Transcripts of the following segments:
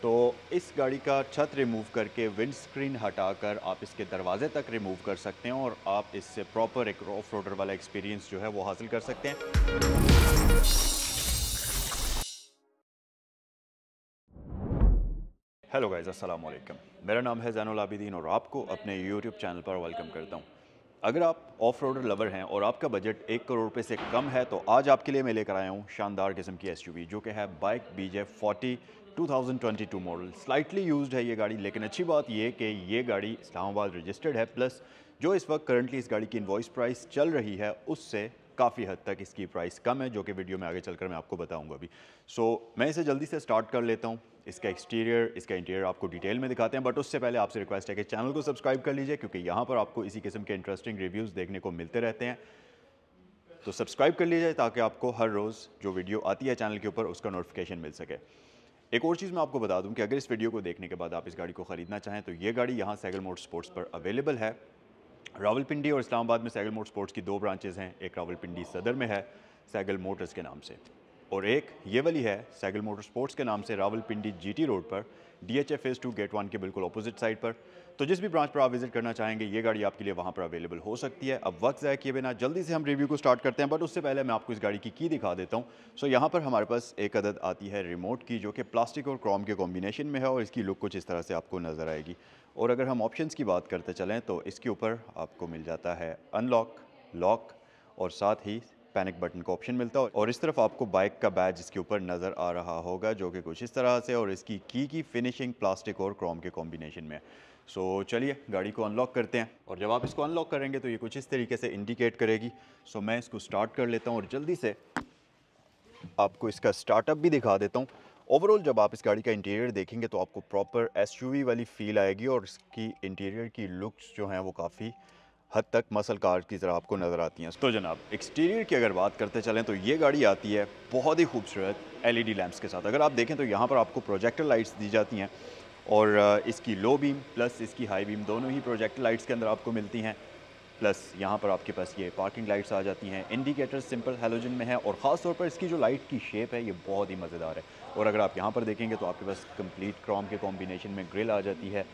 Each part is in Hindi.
तो इस गाड़ी का छत रिमूव करके विंड स्क्रीन हटाकर आप इसके दरवाजे तक रिमूव कर सकते हैं और आप इससे प्रॉपर एक ऑफ रोडर वाला एक्सपीरियंस जो है वो हासिल कर सकते हैं। हेलो गाइस, अस्सलाम वालेकुम। मेरा नाम है ज़ैनुल आबिदीन और आपको अपने यूट्यूब चैनल पर वेलकम करता हूँ। अगर आप ऑफ रोडर लवर हैं और आपका बजट 1 करोड़ रुपए से कम है तो आज आपके लिए मैं लेकर आया हूँ शानदार किस्म की एसयूवी जो कि है bike BJ40 2022 model. Slightly used है ये गाड़ी, लेकिन अच्छी बात ये कि ये गाड़ी इस्लामाबाद रजिस्टर्ड है। प्लस जो इस वक्त करंटली इस गाड़ी की इनवॉइस प्राइस चल रही है उससे काफ़ी हद तक इसकी प्राइस कम है, जो कि वीडियो में आगे चलकर मैं आपको बताऊंगा अभी। मैं इसे जल्दी से स्टार्ट कर लेता हूँ। इसका एक्सटीरियर, इसका इंटीरियर आपको डिटेल में दिखाते हैं, बट उससे पहले आपसे रिक्वेस्ट है कि चैनल को सब्सक्राइब कर लीजिए, क्योंकि यहाँ पर आपको इसी किस्म के इंटरेस्टिंग रिव्यूज़ देखने को मिलते रहते हैं। तो सब्सक्राइब कर लीजिए ताकि आपको हर रोज़ जो वीडियो आती है चैनल के ऊपर उसका नोटिफिकेशन मिल सके। एक और चीज़ मैं आपको बता दूं कि अगर इस वीडियो को देखने के बाद आप इस गाड़ी को ख़रीदना चाहें तो ये गाड़ी यहाँ सैगल मोटर स्पोर्ट्स पर अवेलेबल है। रावलपिंडी और इस्लामाबाद में सैगल मोटर स्पोर्ट्स की 2 ब्रांचेज़ हैं। एक रावलपिंडी सदर में है सैगल मोटर्स के नाम से, और एक ये वाली है सैगल मोटर स्पोर्ट्स के नाम से रावलपिंडी GT रोड पर DHA फेज़ 2 गेट 1 के बिल्कुल अपोजिट साइड पर। तो जिस भी ब्रांच पर आप विजिट करना चाहेंगे ये गाड़ी आपके लिए वहाँ पर अवेलेबल हो सकती है। अब वक्त ज़ाया किए बिना जल्दी से हम रिव्यू को स्टार्ट करते हैं, बट उससे पहले मैं आपको इस गाड़ी की दिखा देता हूँ। यहाँ पर हमारे पास एक अदद आती है रिमोट की, जो कि प्लास्टिक और क्रोम के कॉम्बिनेशन में है और इसकी लुक कुछ इस तरह से आपको नज़र आएगी। और अगर हम ऑप्शंस की बात करते चलें तो इसके ऊपर आपको मिल जाता है अनलॉक, लॉक और साथ ही पैनिक बटन का ऑप्शन मिलता है। और इस तरफ आपको बाइक का बैज इसके ऊपर नज़र आ रहा होगा, जो कि कुछ इस तरह से, और इसकी की फिनिशिंग प्लास्टिक और क्रोम के कॉम्बिनेशन में। चलिए गाड़ी को अनलॉक करते हैं, और जब आप इसको अनलॉक करेंगे तो ये कुछ इस तरीके से इंडिकेट करेगी। मैं इसको स्टार्ट कर लेता हूँ और जल्दी से आपको इसका स्टार्टअप भी दिखा देता हूँ। ओवरऑल जब आप इस गाड़ी का इंटीरियर देखेंगे तो आपको प्रॉपर एसयूवी वाली फील आएगी, और इसकी इंटीरियर की लुक्स जो हैं वो काफ़ी हद तक मसल कार की तरह आपको नज़र आती हैं। तो जनाब एक्सटीरियर की अगर बात करते चलें तो ये गाड़ी आती है बहुत ही खूबसूरत LED लैंप्स के साथ। अगर आप देखें तो यहाँ पर आपको प्रोजेक्टर लाइट्स दी जाती हैं, और इसकी लो बीम प्लस इसकी हाई बीम दोनों ही प्रोजेक्टर लाइट्स के अंदर आपको मिलती हैं। प्लस यहाँ पर आपके पास ये पार्किंग लाइट्स आ जाती हैं। इंडिकेटर सिंपल हैलोजन में है, और ख़ास तौर पर इसकी जो लाइट की शेप है ये बहुत ही मज़ेदार है। और अगर आप यहाँ पर देखेंगे तो आपके पास कंप्लीट क्रोम के कॉम्बिनेशन में ग्रिल आ जाती है।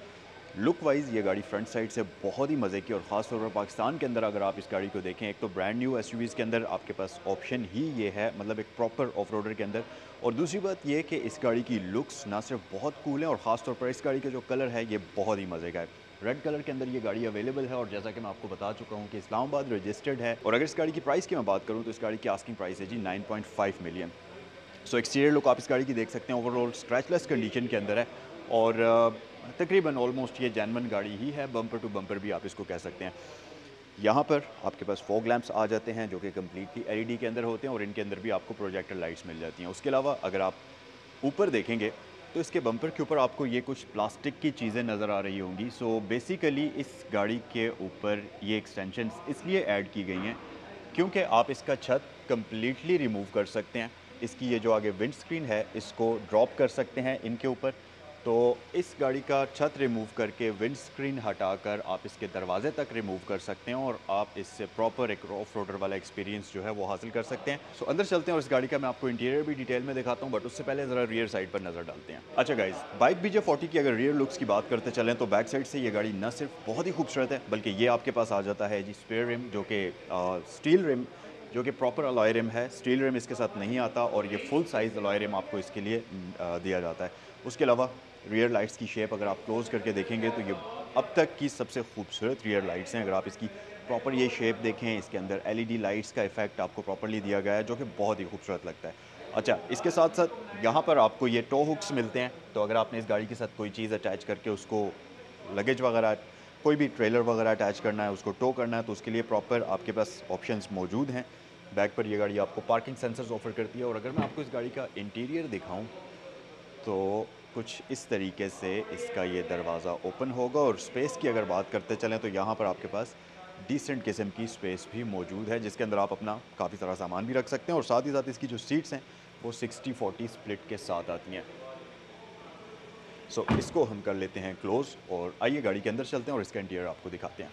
लुक वाइज ये गाड़ी फ्रंट साइड से बहुत ही मज़े की, और ख़ास तौर पर पाकिस्तान के अंदर अगर आप इस गाड़ी को देखें, एक तो ब्रांड न्यू एसयूवीज़ के अंदर आपके पास ऑप्शन ही ये है, मतलब एक प्रॉपर ऑफ रोडर के अंदर। और दूसरी बात ये कि इस गाड़ी की लुक्स ना सिर्फ बहुत कूल है, और ख़ास तौर पर इस गाड़ी का जो कलर है ये बहुत ही मज़े का है। रेड कलर के अंदर ये गाड़ी अवेलेबल है, और जैसा कि मैं आपको बता चुका हूँ कि इस्लामाबाद रजिस्टर्ड है। और अगर इस गाड़ी की प्राइस की मैं बात करूँ तो इस गाड़ी की आस्किंग प्राइस है जी 9.5 मिलियन। एक्सटीरियर लुक आप इस गाड़ी की देख सकते हैं, ओवरऑल स्क्रैचलेस कंडीशन के अंदर है, और तकरीबन ऑलमोस्ट ये जेन्युइन गाड़ी ही है, बम्पर टू बम्पर भी आप इसको कह सकते हैं। यहाँ पर आपके पास फॉग लैंप्स आ जाते हैं जो कि कम्प्लीटली LED के अंदर होते हैं, और इनके अंदर भी आपको प्रोजेक्टर लाइट्स मिल जाती हैं। उसके अलावा अगर आप ऊपर देखेंगे तो इसके बम्पर के ऊपर आपको ये कुछ प्लास्टिक की चीज़ें नज़र आ रही होंगी। बेसिकली इस गाड़ी के ऊपर ये एक्सटेंशंस इसलिए ऐड की गई हैं क्योंकि आप इसका छत कम्प्लीटली रिमूव कर सकते हैं। इसकी ये जो आगे विंड स्क्रीन है इसको ड्रॉप कर सकते हैं इनके ऊपर। तो इस गाड़ी का छत रिमूव करके विंड स्क्रीन हटाकर आप इसके दरवाजे तक रिमूव कर सकते हैं, और आप इससे प्रॉपर एक ऑफ रोडर वाला एक्सपीरियंस जो है वो हासिल कर सकते हैं। अंदर चलते हैं और इस गाड़ी का मैं आपको इंटीरियर भी डिटेल में दिखाता हूँ, बट उससे पहले ज़रा रियर साइड पर नज़र डालते हैं। अच्छा गाइज, बाइक BJ40 की अगर रियर लुक्स की बात करते चलें तो बैक साइड से ये गाड़ी न सिर्फ बहुत ही खूबसूरत है, बल्कि ये आपके पास आ जाता है जी स्पेयर रिम, जो कि स्टील रिम, जो कि प्रॉपर अलॉय रिम है। स्टील रिम इसके साथ नहीं आता, और ये फुल साइज़ अलॉय रिम आपको इसके लिए दिया जाता है। उसके अलावा रियर लाइट्स की शेप अगर आप क्लोज करके देखेंगे तो ये अब तक की सबसे खूबसूरत रियर लाइट्स हैं। अगर आप इसकी प्रॉपर ये शेप देखें, इसके अंदर LED लाइट्स का इफेक्ट आपको प्रॉपरली दिया गया है, जो कि बहुत ही खूबसूरत लगता है। अच्छा, इसके साथ साथ यहाँ पर आपको ये टो हुक्स मिलते हैं, तो अगर आपने इस गाड़ी के साथ कोई चीज़ अटैच करके उसको लगेज वगैरह, कोई भी ट्रेलर वगैरह अटैच करना है, उसको टो करना है, तो उसके लिए प्रॉपर आपके पास ऑप्शंस मौजूद हैं। बैक पर ये गाड़ी आपको पार्किंग सेंसर्स ऑफर करती है। और अगर मैं आपको इस गाड़ी का इंटीरियर दिखाऊं तो कुछ इस तरीके से इसका ये दरवाज़ा ओपन होगा। और स्पेस की अगर बात करते चलें तो यहाँ पर आपके पास डिसेंट किस्म की स्पेस भी मौजूद है, जिसके अंदर आप अपना काफ़ी सारा सामान भी रख सकते हैं। और साथ ही साथ इसकी जो सीट्स हैं वो 60-40 स्प्लिट के साथ आती हैं। इसको हम कर लेते हैं क्लोज, और आइए गाड़ी के अंदर चलते हैं और इसका इंटीरियर आपको दिखाते हैं।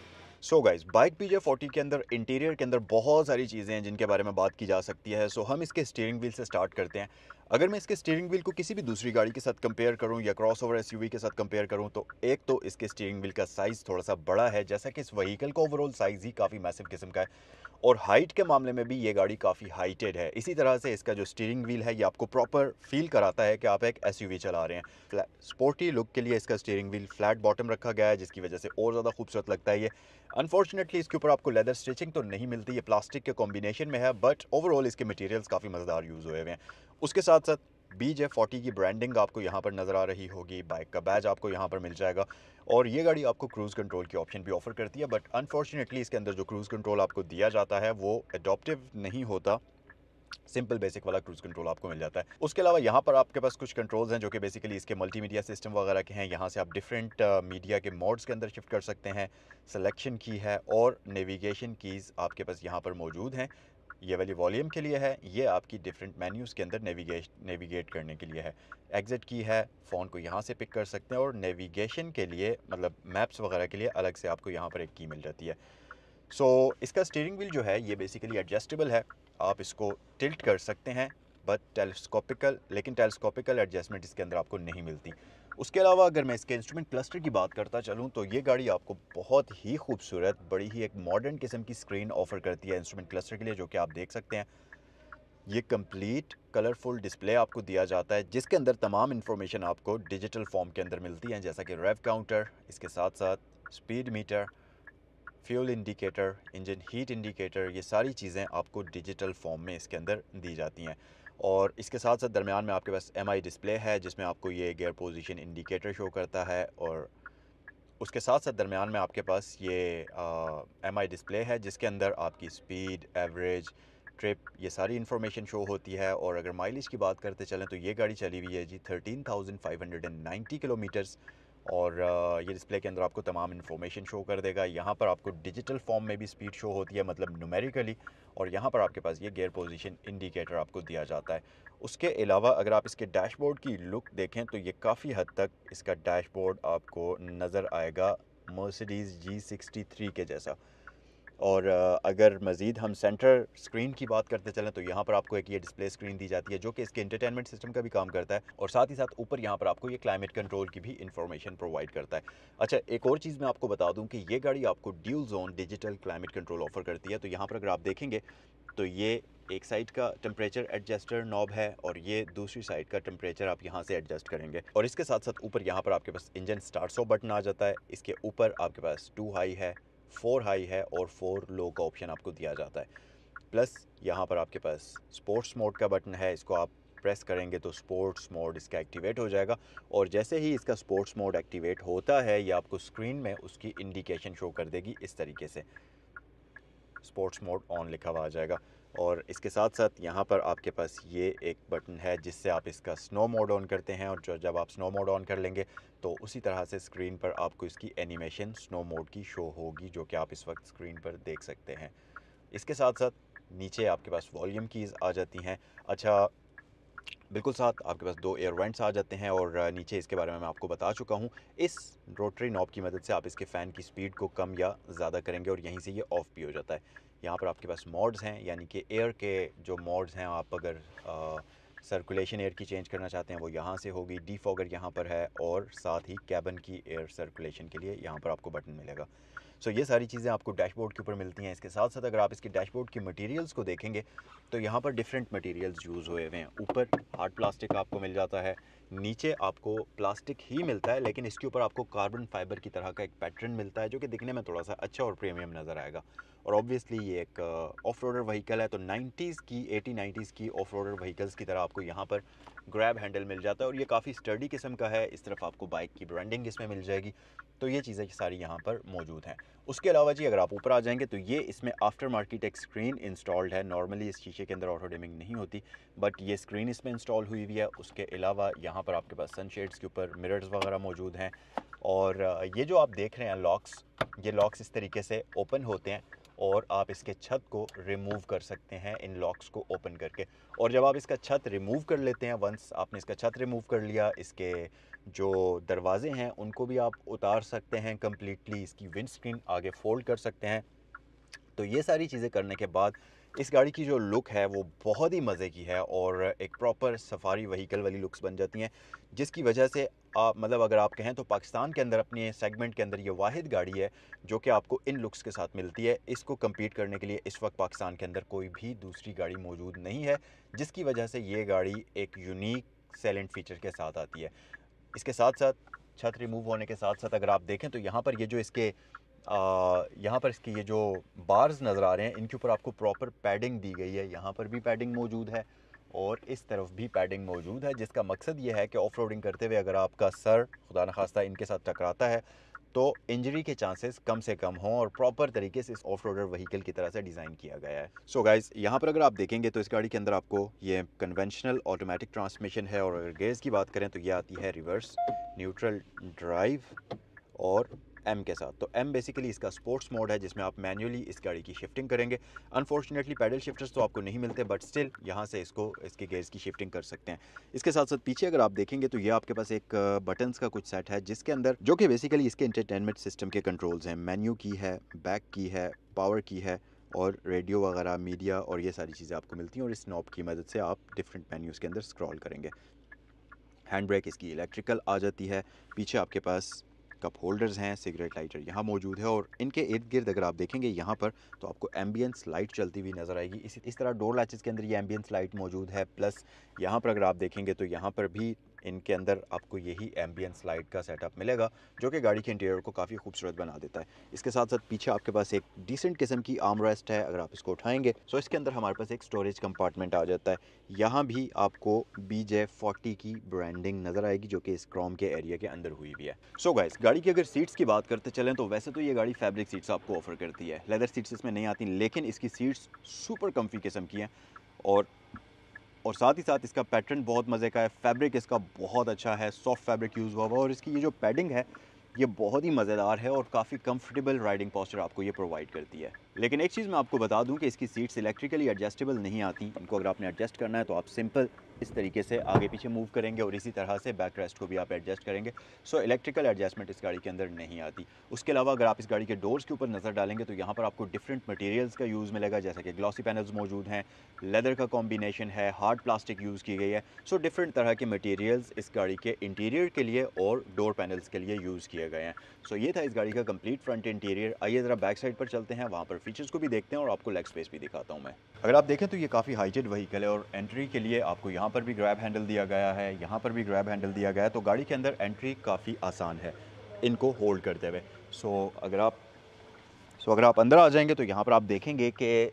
गाइस, बाइक BJ40 के अंदर इंटीरियर के अंदर बहुत सारी चीज़ें हैं जिनके बारे में बात की जा सकती है। हम इसके स्टीयरिंग व्हील से स्टार्ट करते हैं। अगर मैं इसके स्टीयरिंग व्हील को किसी भी दूसरी गाड़ी के साथ कंपेयर करूं या क्रॉसओवर एसयूवी के साथ कंपेयर करूं तो एक तो इसके स्टीयरिंग व्हील का साइज़ थोड़ा सा बड़ा है, जैसा कि इस व्हीकल का ओवरऑल साइज़ ही काफ़ी मैसिव किस्म का है। और हाइट के मामले में भी ये गाड़ी काफ़ी हाइटेड है। इसी तरह से इसका जो स्टीयरिंग व्हील है ये आपको प्रॉपर फील कराता है कि आप एक एसयूवी चला रहे हैं। स्पोर्टी लुक के लिए इसका स्टीयरिंग व्हील फ्लैट बॉटम रखा गया है, जिसकी वजह से और ज़्यादा खूबसूरत लगता है ये। अनफॉर्चुनेटली इसके ऊपर आपको लेदर स्टिचिंग तो नहीं मिलती, ये प्लास्टिक के कॉम्बिनेशन में है, बट ओवरऑल इसके मटेरियल्स काफ़ी मज़ेदार यूज़ हुए हुए हैं। उसके साथ साथ BJ40 की ब्रांडिंग आपको यहाँ पर नज़र आ रही होगी, बाइक का बैज आपको यहाँ पर मिल जाएगा। और ये गाड़ी आपको क्रूज़ कंट्रोल की ऑप्शन भी ऑफ़र करती है, बट अनफॉर्चुनेटली इसके अंदर जो क्रूज़ कंट्रोल आपको दिया जाता है वो एडॉप्टिव नहीं होता, सिंपल बेसिक वाला क्रूज़ कंट्रोल आपको मिल जाता है। उसके अलावा यहाँ पर आपके पास कुछ कंट्रोल्स हैं जो कि बेसिकली इसके मल्टीमीडिया सिस्टम वगैरह के हैं। यहाँ से आप डिफरेंट मीडिया के मोड्स के अंदर शिफ्ट कर सकते हैं। सिलेक्शन की है और नेविगेशन कीज़ आपके पास यहाँ पर मौजूद हैं। ये वाली वॉल्यूम के लिए है, ये आपकी डिफरेंट मेन्यूज़ के अंदर नेविगेट करने के लिए है। एग्ज़िट की है, फ़ोन को यहाँ से पिक कर सकते हैं और नेविगेशन के लिए मतलब मैप्स वगैरह के लिए अलग से आपको यहाँ पर एक की मिल जाती है। इसका स्टीयरिंग व्हील जो है ये बेसिकली एडजस्टेबल है, आप इसको टिल्ट कर सकते हैं, बट लेकिन टेलीस्कोपिकल एडजस्टमेंट इसके अंदर आपको नहीं मिलती। उसके अलावा अगर मैं इसके इंस्ट्रूमेंट क्लस्टर की बात करता चलूँ तो ये गाड़ी आपको बहुत ही खूबसूरत, बड़ी ही एक मॉडर्न किस्म की स्क्रीन ऑफर करती है इंस्ट्रूमेंट क्लस्टर के लिए, जो कि आप देख सकते हैं। ये कंप्लीट कलरफुल डिस्प्ले आपको दिया जाता है, जिसके अंदर तमाम इन्फॉर्मेशन आपको डिजिटल फॉर्म के अंदर मिलती है, जैसा कि रेव काउंटर, इसके साथ साथ speed metre, fuel indicator, engine heat indicator, ये सारी चीज़ें आपको डिजिटल फॉर्म में इसके अंदर दी जाती हैं। और इसके साथ साथ दरमियान में आपके पास MI डिस्प्ले है, जिसमें आपको ये गियर पोजीशन इंडिकेटर शो करता है। और उसके साथ साथ दरमियान में आपके पास ये MI डिस्प्ले है, जिसके अंदर आपकी स्पीड, एवरेज, ट्रिप, ये सारी इन्फॉर्मेशन शो होती है। और अगर माइलेज की बात करते चलें तो ये गाड़ी चली हुई है जी 13,590 किलोमीटर्स। और ये डिस्प्ले के अंदर आपको तमाम इन्फॉर्मेशन शो कर देगा। यहाँ पर आपको डिजिटल फॉर्म में भी स्पीड शो होती है, मतलब न्यूमेरिकली। और यहाँ पर आपके पास ये गियर पोजीशन इंडिकेटर आपको दिया जाता है। उसके अलावा अगर आप इसके डैशबोर्ड की लुक देखें तो ये काफ़ी हद तक इसका डैशबोर्ड आपको नज़र आएगा मर्सिडीज़ G63 के जैसा। और अगर मज़ीद हम सेंटर स्क्रीन की बात करते चलें तो यहाँ पर आपको एक ये डिस्प्ले स्क्रीन दी जाती है, जो कि इसके इंटरटेनमेंट सिस्टम का भी काम करता है। और साथ ही साथ ऊपर यहाँ पर आपको ये क्लाइमेट कंट्रोल की भी इंफॉर्मेशन प्रोवाइड करता है। अच्छा, एक और चीज़ मैं आपको बता दूँ कि ये गाड़ी आपको dual zone digital climate control offer करती है। तो यहाँ पर अगर आप देखेंगे तो ये एक साइड का टेम्परेचर एडजस्टर नॉब है और ये दूसरी साइड का टेम्परेचर आप यहाँ से एडजस्ट करेंगे। और इसके साथ साथ ऊपर यहाँ पर आपके पास इंजन स्टार्ट स्टॉप बटन आ जाता है। इसके ऊपर आपके पास 2 हाई है, 4 हाई है और 4 लो का ऑप्शन आपको दिया जाता है। प्लस यहाँ पर आपके पास स्पोर्ट्स मोड का बटन है, इसको आप प्रेस करेंगे तो स्पोर्ट्स मोड इसका एक्टिवेट हो जाएगा। और जैसे ही इसका स्पोर्ट्स मोड एक्टिवेट होता है, ये आपको स्क्रीन में उसकी इंडिकेशन शो कर देगी इस तरीके से, स्पोर्ट्स मोड ऑन लिखा हुआ आ जाएगा। और इसके साथ साथ यहाँ पर आपके पास ये एक बटन है जिससे आप इसका स्नो मोड ऑन करते हैं। और जब आप स्नो मोड ऑन कर लेंगे तो उसी तरह से स्क्रीन पर आपको इसकी एनिमेशन स्नो मोड की शो होगी, जो कि आप इस वक्त स्क्रीन पर देख सकते हैं। इसके साथ साथ नीचे आपके पास वॉल्यूम कीज़ आ जाती हैं। अच्छा, बिल्कुल साथ आपके पास 2 एयर वेंट्स आ जाते हैं और नीचे इसके बारे में मैं आपको बता चुका हूँ। इस रोटरी नॉब की मदद से आप इसके फ़ैन की स्पीड को कम या ज़्यादा करेंगे और यहीं से ये ऑफ़ भी हो जाता है। यहाँ पर आपके पास मोड्स हैं, यानी कि एयर के जो मोड्स हैं, आप अगर सर्कुलेशन एयर की चेंज करना चाहते हैं वो यहाँ से होगी। डीफॉगर यहाँ पर है और साथ ही कैबिन की एयर सर्कुलेशन के लिए यहाँ पर आपको बटन मिलेगा। ये सारी चीज़ें आपको डैशबोर्ड के ऊपर मिलती हैं। इसके साथ साथ अगर आप इसके डैशबोर्ड की मटेरियल्स को देखेंगे तो यहाँ पर डिफरेंट मटेरियल्स यूज़ हुए हुए हैं। ऊपर हार्ड प्लास्टिक आपको मिल जाता है, नीचे आपको प्लास्टिक ही मिलता है, लेकिन इसके ऊपर आपको कार्बन फाइबर की तरह का एक पैटर्न मिलता है, जो कि दिखने में थोड़ा सा अच्छा और प्रीमियम नज़र आएगा। और ऑब्वियसली ये एक ऑफ रोडर व्हीकल है, तो 80-90s की ऑफ रोडर व्हीकल्स की तरह आपको यहाँ पर ग्रैब हैंडल मिल जाता है और ये काफ़ी स्टर्डी किस्म का है। इस तरफ आपको बाइक की ब्रांडिंग इसमें मिल जाएगी। तो ये चीज़ें सारी यहाँ पर मौजूद हैं। उसके अलावा जी अगर आप ऊपर आ जाएंगे तो ये इसमें आफ्टर मार्केट एक स्क्रीन इंस्टॉल्ड है। नॉर्मली इस शीशे के अंदर ऑटो डिमिंग नहीं होती, बट ये स्क्रीन इसमें इंस्टॉल हुई हुई है। उसके अलावा यहाँ पर आपके पास सनशेड्स के ऊपर मिरर्स वगैरह मौजूद हैं। और ये जो आप देख रहे हैं लॉक्स, ये लॉक्स इस तरीके से ओपन होते हैं और आप इसके छत को रिमूव कर सकते हैं इन लॉक्स को ओपन करके। और जब आप इसका छत रिमूव कर लेते हैं, वंस आपने इसका छत रिमूव कर लिया, इसके जो दरवाजे हैं उनको भी आप उतार सकते हैं कम्प्लीटली, इसकी विंड स्क्रीन आगे फोल्ड कर सकते हैं। तो ये सारी चीज़ें करने के बाद इस गाड़ी की जो लुक है वो बहुत ही मज़े की है और एक प्रॉपर सफारी व्हीकल वाली लुक्स बन जाती हैं, जिसकी वजह से मतलब अगर आप कहें तो पाकिस्तान के अंदर अपने सेगमेंट के अंदर ये वाहिद गाड़ी है जो कि आपको इन लुक्स के साथ मिलती है। इसको कम्पीट करने के लिए इस वक्त पाकिस्तान के अंदर कोई भी दूसरी गाड़ी मौजूद नहीं है, जिसकी वजह से ये गाड़ी एक यूनिक सेलेंट फीचर के साथ आती है। इसके साथ साथ छत रिमूव होने के साथ साथ अगर आप देखें तो यहाँ पर ये जो इसके यहाँ पर इसके ये जो बार्स नज़र आ रहे हैं, इनके ऊपर आपको प्रॉपर पैडिंग दी गई है। यहाँ पर भी पैडिंग मौजूद है और इस तरफ भी पैडिंग मौजूद है, जिसका मकसद ये है कि ऑफ रोडिंग करते हुए अगर आपका सर खुदा न खास्ता इनके साथ टकराता है तो इंजरी के चांसेस कम से कम हों और प्रॉपर तरीके से इस ऑफ रोडर व्हीकल की तरह से डिज़ाइन किया गया है। सो गाइज़, यहाँ पर अगर आप देखेंगे तो इस गाड़ी के अंदर आपको ये कन्वेंशनल ऑटोमेटिक ट्रांसमिशन है और अगर गेयर्स की बात करें तो ये आती है रिवर्स, न्यूट्रल, ड्राइव और एम के साथ। तो एम बेसिकली इसका स्पोर्ट्स मोड है जिसमें आप मैन्युअली इस गाड़ी की शिफ्टिंग करेंगे। अनफॉर्चुनेटली पैडल शिफ्टर्स तो आपको नहीं मिलते, बट स्टिल यहाँ से इसके गेयर्स की शिफ्टिंग कर सकते हैं। इसके साथ साथ पीछे अगर आप देखेंगे तो ये आपके पास एक बटन्स का कुछ सेट है जिसके अंदर जो कि बेसिकली इसके इंटरटेनमेंट सिस्टम के कंट्रोल्स हैं। मेन्यू की है, बैक की है, पावर की है और रेडियो वगैरह, मीडिया और ये सारी चीज़ें आपको मिलती हैं और इस नॉब की मदद से आप डिफरेंट मेन्यूज़ के अंदर स्क्रॉल करेंगे। हैंड ब्रेक इसकी इलेक्ट्रिकल आ जाती है। पीछे आपके पास कप होल्डर्स हैं, सिगरेट लाइटर यहाँ मौजूद है और इनके इर्द गिर्द अगर आप देखेंगे यहाँ पर तो आपको एम्बियंस लाइट चलती हुई नज़र आएगी। इस तरह डोर लैचेस के अंदर ये एम्बियंस लाइट मौजूद है। प्लस यहाँ पर अगर आप देखेंगे तो यहाँ पर भी इनके अंदर आपको यही एम्बियंस लाइट का सेटअप मिलेगा जो कि गाड़ी के इंटीरियर को काफ़ी खूबसूरत बना देता है। इसके साथ साथ पीछे आपके पास एक डिसेंट किस्म की आर्म रेस्ट है। अगर आप इसको उठाएंगे तो इसके अंदर हमारे पास एक स्टोरेज कंपार्टमेंट आ जाता है। यहाँ भी आपको BJ40 की ब्रांडिंग नज़र आएगी जो कि इस क्रोम के एरिया के अंदर हुई भी है। सो गाइस, गाड़ी की अगर सीट्स की बात करते चलें तो वैसे तो ये गाड़ी फैब्रिक सीट्स आपको ऑफर करती है, लेदर सीट्स इसमें नहीं आती, लेकिन इसकी सीट्स सुपर कम्फी किस्म की हैं और साथ ही साथ इसका पैटर्न बहुत मज़े का है। फैब्रिक इसका बहुत अच्छा है, सॉफ्ट फैब्रिक यूज़ हुआ हुआ और इसकी ये जो पैडिंग है ये बहुत ही मज़ेदार है और काफ़ी कंफर्टेबल राइडिंग पोस्चर आपको ये प्रोवाइड करती है। लेकिन एक चीज़ मैं आपको बता दूं कि इसकी सीट्स इलेक्ट्रिकली एडजस्टेबल नहीं आती। इनको अगर आपने एडजस्ट करना है तो आप सिंपल इस तरीके से आगे पीछे मूव करेंगे और इसी तरह से बैक रेस्ट को भी आप एडजस्ट करेंगे। सो इलेक्ट्रिकल एडजस्टमेंट इस गाड़ी के अंदर नहीं आती। उसके अलावा अगर आप इस गाड़ी के डोर्स के ऊपर नज़र डालेंगे तो यहाँ पर आपको डिफरेंट मटेरियल्स का यूज़ मिलेगा, जैसे कि ग्लॉसी पैनल्स मौजूद हैं, लेदर का कॉम्बिनेशन है, हार्ड प्लास्टिक यूज़ की गई है। सो डिफरेंट तरह के मटेरियल्स इस गाड़ी के इंटीरियर के लिए और डोर पैनल्स के लिए यूज़ किए गए हैं। सो ये था इस गाड़ी का कंप्लीट फ्रंट इंटीरियर। आइए ज़रा बैक साइड पर चलते हैं, वहाँ पर फीचर्स को भी देखते हैं और आपको लेग स्पेस भी दिखाता हूँ मैं। अगर आप देखें तो ये काफ़ी हाइटेड व्हीकल है और एंट्री के लिए आपको यहाँ पर भी ग्रैब हैंडल दिया गया है, यहाँ पर भी ग्रैब हैंडल दिया गया है। तो गाड़ी के अंदर एंट्री काफ़ी आसान है इनको होल्ड करते हुए। अगर आप अंदर आ जाएंगे तो यहाँ पर आप देखेंगे कि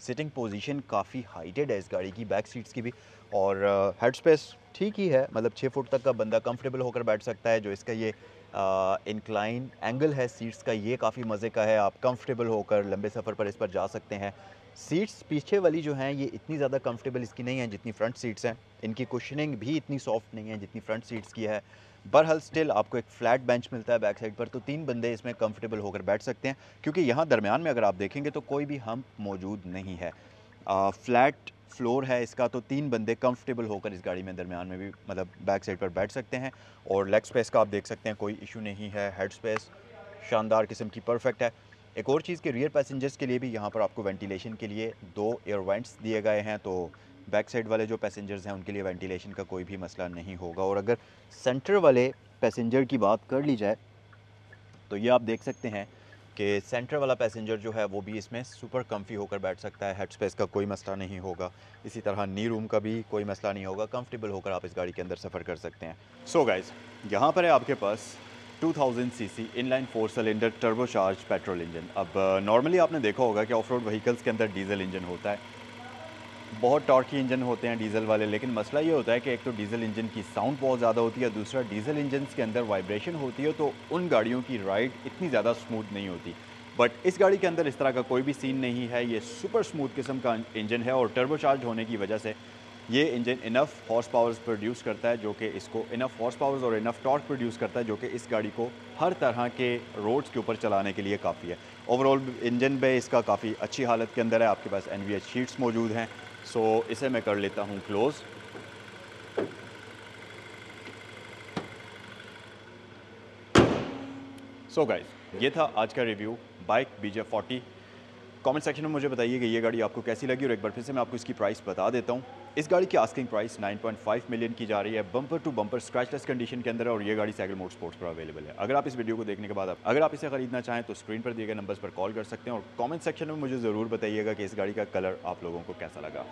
सिटिंग पोजीशन काफ़ी हाइटेड है इस गाड़ी की, बैक सीट्स की भी, और हेड स्पेस ठीक ही है, मतलब 6 फुट तक का बंदा कंफर्टेबल होकर बैठ सकता है। जो इसका ये इंक्लाइन एंगल है सीट्स का, ये काफ़ी मज़े का है। आप कंफर्टेबल होकर लंबे सफ़र पर इस पर जा सकते हैं। सीट्स पीछे वाली जो हैं ये इतनी ज़्यादा कंफर्टेबल इसकी नहीं है जितनी फ्रंट सीट्स हैं। इनकी कुशनिंग भी इतनी सॉफ्ट नहीं है जितनी फ्रंट सीट्स की है। बहरहाल स्टिल आपको एक फ्लैट बेंच मिलता है बैक साइड पर, तो 3 बंदे इसमें कंफर्टेबल होकर बैठ सकते हैं, क्योंकि यहाँ दरमियान में अगर आप देखेंगे तो कोई भी हम्प मौजूद नहीं है। फ्लैट फ्लोर है इसका, तो 3 बंदे कंफर्टेबल होकर इस गाड़ी में दरमियान में भी मतलब बैक साइड पर बैठ सकते हैं। और लेग स्पेस का आप देख सकते हैं कोई इशू नहीं है। हेड स्पेस शानदार किस्म की परफेक्ट है। एक और चीज़ के रियर पैसेंजर्स के लिए भी यहाँ पर आपको वेंटिलेशन के लिए 2 एयर वेंट्स दिए गए हैं, तो बैक साइड वाले जो पैसेंजर्स हैं उनके लिए वेंटिलेशन का कोई भी मसला नहीं होगा। और अगर सेंटर वाले पैसेंजर की बात कर ली जाए तो ये आप देख सकते हैं कि सेंटर वाला पैसेंजर जो है वो भी इसमें सुपर कम्फी होकर बैठ सकता है। हेड स्पेस का कोई मसला नहीं होगा, इसी तरह नी रूम का भी कोई मसला नहीं होगा। कंफर्टेबल होकर आप इस गाड़ी के अंदर सफ़र कर सकते हैं। सो गाइस, यहाँ पर है आपके पास 2000 CC inline 4 cylinder turbocharge petrol engine. अब नॉर्मली आपने देखा होगा कि ऑफ रोड व्हीकल्स के अंदर डीजल इंजन होता है, बहुत टॉर्की इंजन होते हैं डीजल वाले, लेकिन मसला ये होता है कि एक तो डीजल इंजन की साउंड बहुत ज़्यादा होती है, दूसरा डीजल इंजन के अंदर वाइब्रेशन होती है, तो उन गाड़ियों की राइड इतनी ज़्यादा स्मूथ नहीं होती। बट इस गाड़ी के अंदर इस तरह का कोई भी सीन नहीं है। ये सुपर स्मूथ किस्म का इंजन है और टर्बोचार्ज होने की वजह से ये engine enough horse powers produce करता है, जो कि इसको इनफ हॉर्स पावर्स और इनफ टॉर्क प्रोड्यूस करता है, जो कि इस गाड़ी को हर तरह के रोड्स के ऊपर चलाने के लिए काफ़ी है। ओवरऑल इंजन पे इसका काफ़ी अच्छी हालत के अंदर है। आपके पास NVH शीट्स मौजूद हैं। सो इसे मैं कर लेता हूँ क्लोज़। सो गाइस, ये था आज का review bike BJ40 comment section में मुझे बताइए कि ये गाड़ी आपको कैसी लगी, और एक बार फिर से मैं आपको इसकी प्राइस बता देता हूँ। इस गाड़ी की आस्किंग प्राइस 9.5 मिलियन की जा रही है, bumper to bumper scratchless condition के अंदर है, और ये गाड़ी साइकिल मोटरस्पोर्ट्स पर अवेलेबल है। अगर आप इस वीडियो को देखने के बाद अगर आप इसे खरीदना चाहें तो स्क्रीन पर दिए गए नंबर्स पर कॉल कर सकते हैं, और कमेंट सेक्शन में मुझे ज़रूर बताइएगा कि इस गाड़ी का कलर आप लोगों को कैसा लगा।